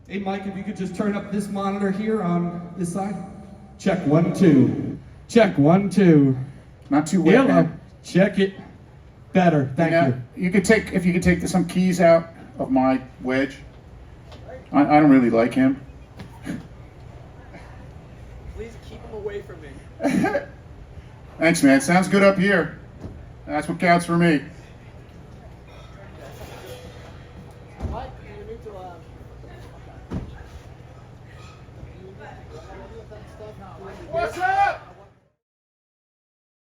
Hey, Mike, if you could just turn up this monitor here on this side. Check 1, 2. Check 1, 2. Not too wet now. Check it. Better. Thank you. You could take, if you could take some keys out of my wedge. I don't really like him. Please keep him away from me. Thanks, man. Sounds good up here. That's what counts for me.